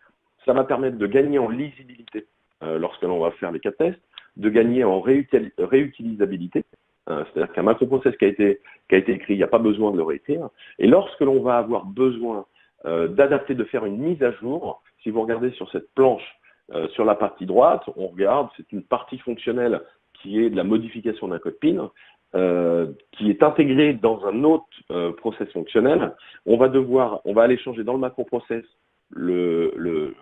Ça va permettre de gagner en lisibilité lorsque l'on va faire les cas de test, de gagner en réutilisabilité, c'est-à-dire qu'un macroprocess qui a été écrit, il n'y a pas besoin de le réécrire. Et lorsque l'on va avoir besoin d'adapter, de faire une mise à jour, si vous regardez sur cette planche, sur la partie droite, on regarde, c'est une partie fonctionnelle qui est de la modification d'un code PIN, qui est intégrée dans un autre process fonctionnel. On va aller changer dans le macroprocess le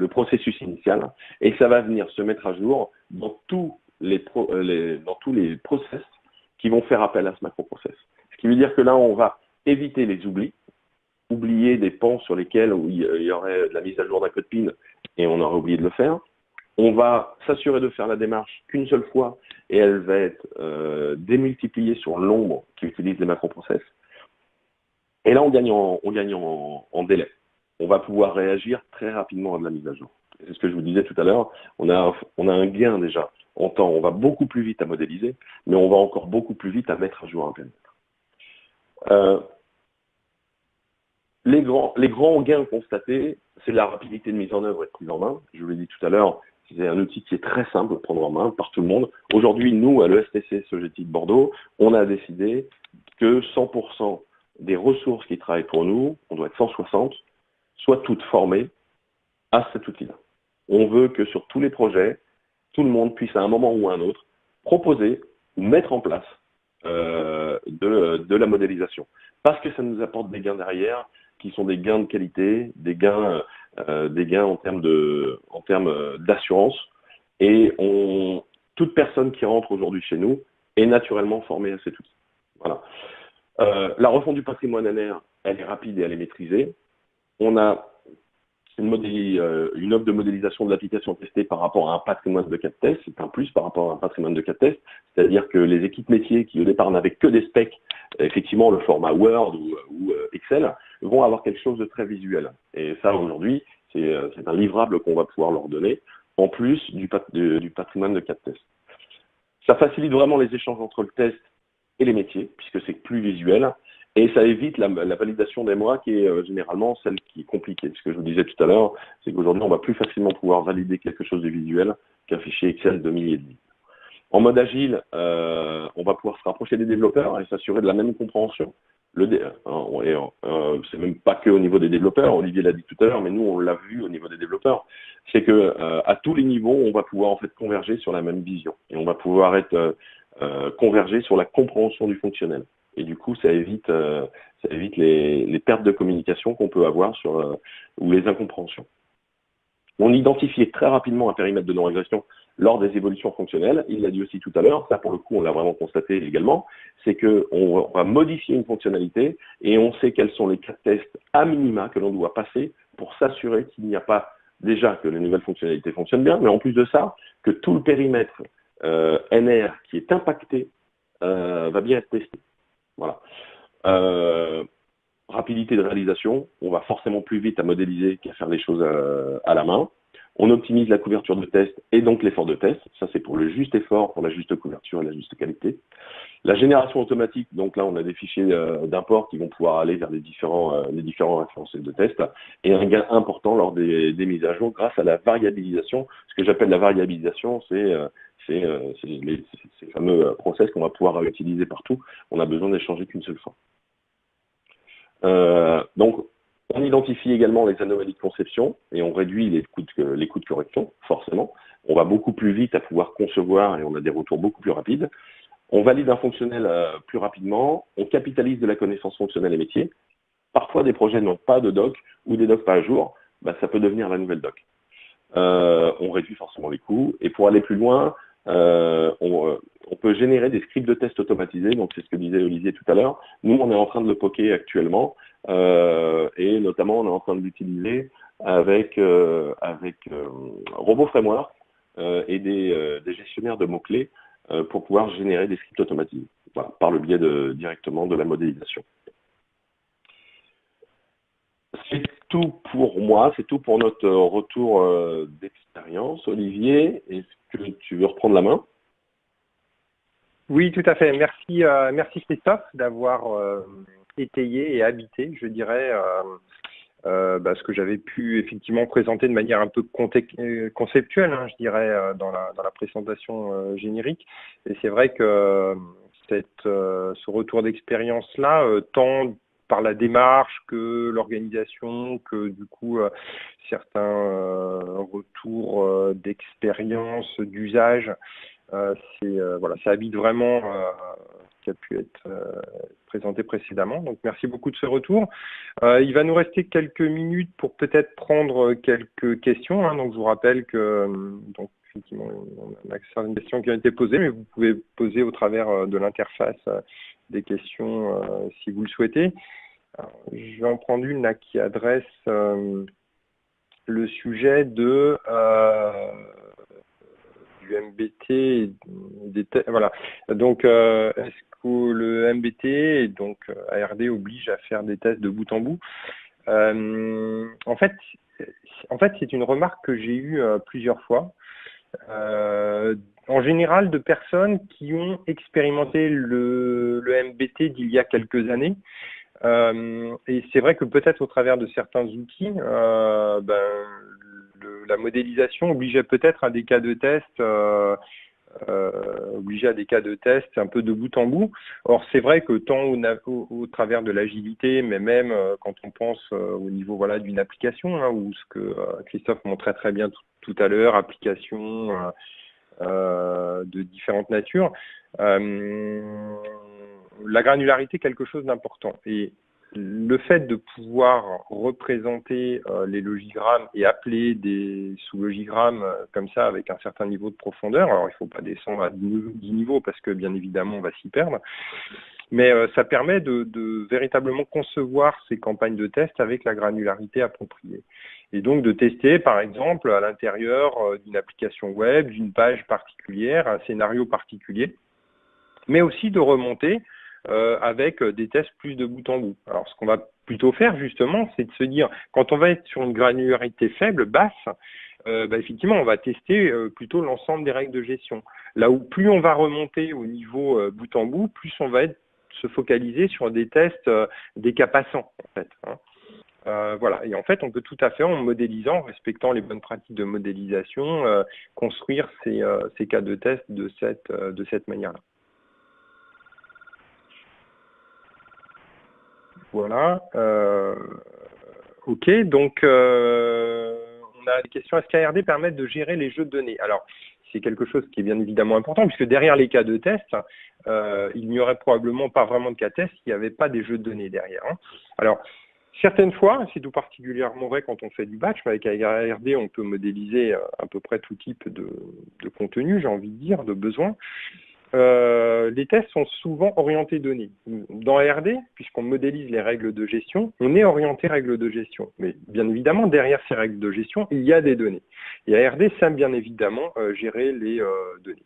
processus initial, et ça va venir se mettre à jour dans tous les process qui vont faire appel à ce macroprocess. Ce qui veut dire que là, on va éviter les oublis, oublier des pans sur lesquels il y aurait de la mise à jour d'un code PIN et on aurait oublié de le faire. On va s'assurer de faire la démarche qu'une seule fois et elle va être démultipliée sur le nombre qui utilise les macroprocess. Et là, on gagne en délai. On va pouvoir réagir très rapidement à de la mise à jour. C'est ce que je vous disais tout à l'heure. On a un gain déjà en temps. On va beaucoup plus vite à modéliser, mais on va encore beaucoup plus vite à mettre à jour un périmètre. Les grands gains constatés, c'est la rapidité de mise en œuvre et de prise en main. Je vous l'ai dit tout à l'heure, c'est un outil qui est très simple à prendre en main par tout le monde. Aujourd'hui, nous, à l'ESTC Sogeti de Bordeaux, on a décidé que 100% des ressources qui travaillent pour nous, on doit être 160, soient toutes formées à cet outil-là. On veut que sur tous les projets, tout le monde puisse à un moment ou à un autre proposer ou mettre en place de la modélisation. Parce que ça nous apporte des gains derrière qui sont des gains de qualité, des gains en termes d'assurance. Et toute personne qui rentre aujourd'hui chez nous est naturellement formée à cet outil. Voilà. La refonte du patrimoine NR, elle est rapide et elle est maîtrisée. On a une offre de modélisation de l'application testée par rapport à un patrimoine de cas de test. C'est un plus par rapport à un patrimoine de cas de test. C'est-à-dire que les équipes métiers qui au départ n'avaient que des specs, effectivement le format Word ou Excel, vont avoir quelque chose de très visuel. Et ça aujourd'hui, c'est un livrable qu'on va pouvoir leur donner, en plus du patrimoine de cas de test. Ça facilite vraiment les échanges entre le test et les métiers, puisque c'est plus visuel. Et ça évite la validation des MOA qui est généralement celle qui est compliquée. Ce que je vous disais tout à l'heure, c'est qu'aujourd'hui, on va plus facilement pouvoir valider quelque chose de visuel qu'un fichier Excel de milliers de lignes. En mode agile, on va pouvoir se rapprocher des développeurs et s'assurer de la même compréhension. C'est même pas que au niveau des développeurs, Olivier l'a dit tout à l'heure, mais nous, on l'a vu au niveau des développeurs. C'est que à tous les niveaux, on va pouvoir en fait converger sur la même vision. Et on va pouvoir être converger sur la compréhension du fonctionnel. Et du coup, ça évite les pertes de communication qu'on peut avoir ou les incompréhensions. On identifie très rapidement un périmètre de non-régression lors des évolutions fonctionnelles. Il l'a dit aussi tout à l'heure, ça pour le coup, on l'a vraiment constaté également, c'est qu'on va modifier une fonctionnalité et on sait quels sont les cas de test à minima que l'on doit passer pour s'assurer qu'il n'y a pas, déjà que les nouvelles fonctionnalités fonctionnent bien, mais en plus de ça, que tout le périmètre NR qui est impacté va bien être testé. Voilà. Rapidité de réalisation, on va forcément plus vite à modéliser qu'à faire les choses à la main. On optimise la couverture de test et donc l'effort de test. Ça, c'est pour le juste effort, pour la juste couverture et la juste qualité. La génération automatique, donc là, on a des fichiers d'import qui vont pouvoir aller vers les différents référentiels de test. Et un gain important lors des mises à jour grâce à la variabilisation. Ce que j'appelle la variabilisation, c'est ces fameux process qu'on va pouvoir utiliser partout. On a besoin d'échanger qu'une seule fois. Donc, on identifie également les anomalies de conception et on réduit les coûts de correction, forcément. On va beaucoup plus vite à pouvoir concevoir et on a des retours beaucoup plus rapides. On valide un fonctionnel plus rapidement. On capitalise de la connaissance fonctionnelle et métier. Parfois, des projets n'ont pas de doc ou des docs pas à jour. Ça peut devenir la nouvelle doc. on réduit forcément les coûts. Et pour aller plus loin, on peut générer des scripts de tests automatisés. Donc, c'est ce que disait Olivier tout à l'heure. Nous, on est en train de le poker actuellement. Et notamment, on est en train de l'utiliser avec Robo Framework et des gestionnaires de mots-clés pour pouvoir générer des scripts automatisés, voilà, par le biais directement de la modélisation. C'est tout pour moi, c'est tout pour notre retour d'expérience. Olivier, est-ce que tu veux reprendre la main? Oui, tout à fait. Merci, merci Christophe d'avoir étayé et habité, je dirais, ce que j'avais pu effectivement présenter de manière un peu conceptuelle, hein, je dirais, dans la présentation générique. Et c'est vrai que ce retour d'expérience-là, tant par la démarche que l'organisation, que du coup certains retours d'expérience, d'usage, voilà, ça habite vraiment ce qui a pu être présenté précédemment. Donc merci beaucoup de ce retour. Il va nous rester quelques minutes pour peut-être prendre quelques questions, hein. Donc je vous rappelle que donc effectivement on a certaines questions qui ont été posées, mais vous pouvez poser au travers de l'interface des questions si vous le souhaitez. Alors, je vais en prendre une là qui adresse le sujet de du MBT et voilà. Donc est-ce que le MBT et donc ARD oblige à faire des tests de bout en bout? En fait c'est une remarque que j'ai eue plusieurs fois, en général de personnes qui ont expérimenté le MBT d'il y a quelques années. Et c'est vrai que peut-être au travers de certains outils, la modélisation obligeait peut-être à des cas de test, un peu de bout en bout. Or, c'est vrai que tant au travers de l'agilité, mais même quand on pense au niveau voilà, d'une application, hein, ou ce que Christophe montrait très bien tout à l'heure, applications de différentes natures, la granularité est quelque chose d'important. Et le fait de pouvoir représenter les logigrammes et appeler des sous-logigrammes comme ça avec un certain niveau de profondeur, alors il ne faut pas descendre à 10 niveaux parce que bien évidemment on va s'y perdre, mais ça permet de véritablement concevoir ces campagnes de test avec la granularité appropriée. Et donc de tester par exemple à l'intérieur d'une application web, d'une page particulière, un scénario particulier, mais aussi de remonter avec des tests plus de bout en bout. Alors, ce qu'on va plutôt faire, justement, c'est de se dire, quand on va être sur une granularité faible, basse, effectivement, on va tester plutôt l'ensemble des règles de gestion. Là où plus on va remonter au niveau bout en bout, plus on va se focaliser sur des tests, des cas passants, en fait, hein. Voilà. Et en fait, on peut tout à fait, en modélisant, en respectant les bonnes pratiques de modélisation, construire ces cas de test de cette manière-là. Voilà. OK. Donc, on a des questions. Est-ce qu'ARD permet de gérer les jeux de données? Alors, c'est quelque chose qui est bien évidemment important, puisque derrière les cas de test, il n'y aurait probablement pas vraiment de cas test s'il n'y avait pas des jeux de données derrière, hein. Alors, certaines fois, c'est tout particulièrement vrai quand on fait du batch, mais avec ARD, on peut modéliser à peu près tout type de contenu, j'ai envie de dire, de besoins. Les tests sont souvent orientés données. Dans ARD, puisqu'on modélise les règles de gestion, on est orienté règles de gestion. Mais bien évidemment, derrière ces règles de gestion, il y a des données. Et ARD sait bien évidemment gérer les données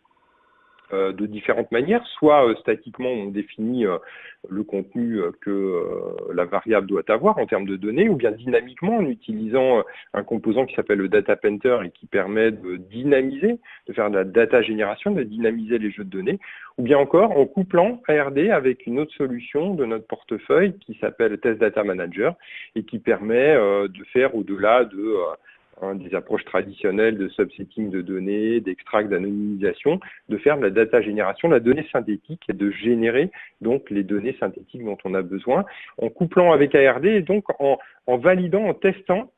de différentes manières. Soit statiquement, on définit le contenu que la variable doit avoir en termes de données, ou bien dynamiquement en utilisant un composant qui s'appelle le data painter et qui permet de dynamiser, de faire de la data génération, de dynamiser les jeux de données, ou bien encore en couplant ARD avec une autre solution de notre portefeuille qui s'appelle Test Data Manager et qui permet de faire au-delà de des approches traditionnelles de subsetting de données, d'extract, d'anonymisation, de faire de la data génération, de la donnée synthétique et de générer donc les données synthétiques dont on a besoin, en couplant avec ARD et donc en validant, en testant,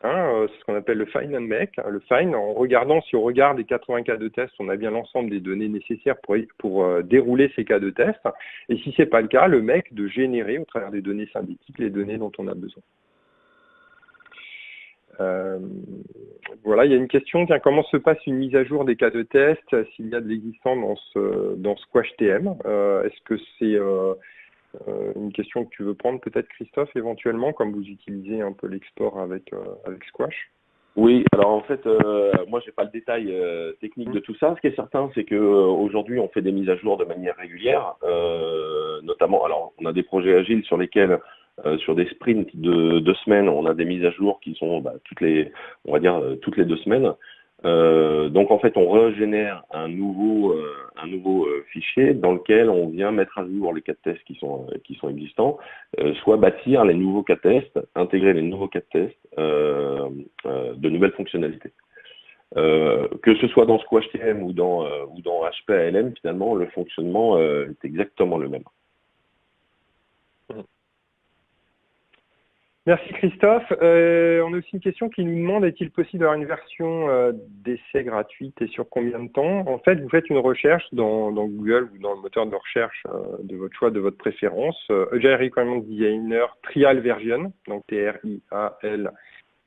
c'est ce qu'on appelle le find and make, le find, en regardant si au regard des 80 cas de test, on a bien l'ensemble des données nécessaires pour dérouler ces cas de test, et si ce n'est pas le cas, le make de générer au travers des données synthétiques les données dont on a besoin. Voilà, il y a une question, tiens, comment se passe une mise à jour des cas de test s'il y a de l'existant dans Squash TM? Est-ce que c'est une question que tu veux prendre peut-être, Christophe, éventuellement, comme vous utilisez un peu l'export avec Squash? Oui, alors en fait, moi j'ai pas le détail technique de tout ça. Ce qui est certain, c'est que aujourd'hui on fait des mises à jour de manière régulière, notamment. Alors on a des projets agiles sur lesquels, sur des sprints de 2 semaines, on a des mises à jour qui sont on va dire toutes les 2 semaines. Donc en fait, on régénère un nouveau fichier dans lequel on vient mettre à jour les cas de tests qui sont existants, soit bâtir les nouveaux cas de tests, intégrer les nouveaux cas de tests, de nouvelles fonctionnalités. Que ce soit dans Squash TM ou dans HPALM, finalement, le fonctionnement est exactement le même. Merci Christophe. On a aussi une question qui nous demande, est-il possible d'avoir une version d'essai gratuite et sur combien de temps? En fait, vous faites une recherche dans Google ou dans le moteur de recherche de votre choix, de votre préférence, Agile Requirement Designer Trial Version, donc TRIAL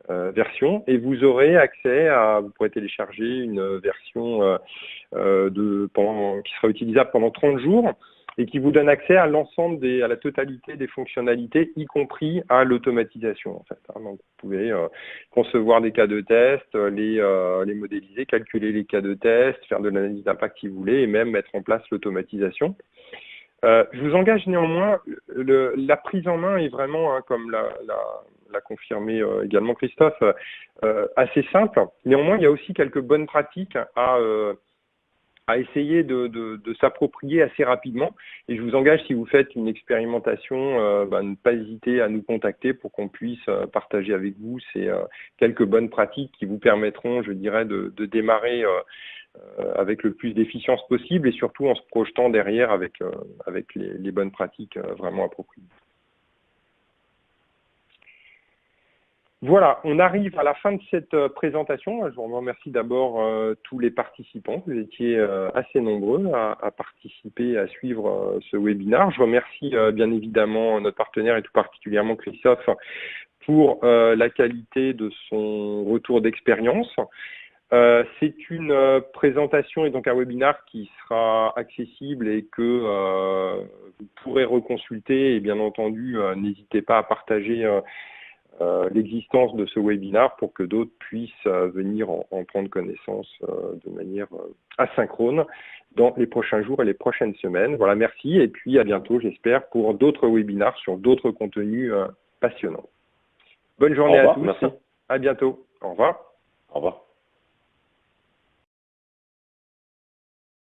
version, et vous aurez accès vous pourrez télécharger une version qui sera utilisable pendant 30 jours, et qui vous donne accès à l'ensemble à la totalité des fonctionnalités, y compris à l'automatisation, en fait. Donc, vous pouvez concevoir des cas de test, les modéliser, calculer les cas de test, faire de l'analyse d'impact si vous voulez, et même mettre en place l'automatisation. Je vous engage néanmoins, la prise en main est vraiment, comme l'a confirmé également Christophe, assez simple. Néanmoins, il y a aussi quelques bonnes pratiques à essayer de s'approprier assez rapidement. Et je vous engage, si vous faites une expérimentation, ne pas hésiter à nous contacter pour qu'on puisse partager avec vous ces quelques bonnes pratiques qui vous permettront, je dirais, de démarrer avec le plus d'efficience possible, et surtout en se projetant derrière avec les bonnes pratiques vraiment appropriées. Voilà, on arrive à la fin de cette présentation. Je vous remercie d'abord tous les participants. Vous étiez assez nombreux à participer, à suivre ce webinaire. Je remercie bien évidemment notre partenaire et tout particulièrement Christophe pour la qualité de son retour d'expérience. C'est une présentation et donc un webinaire qui sera accessible et que vous pourrez reconsulter, et bien entendu, n'hésitez pas à partager l'existence de ce webinaire pour que d'autres puissent venir en prendre connaissance de manière asynchrone dans les prochains jours et les prochaines semaines. Voilà, merci et puis à bientôt, j'espère, pour d'autres webinaires sur d'autres contenus passionnants. Bonne journée à tous. Merci. À bientôt. Au revoir. Au revoir.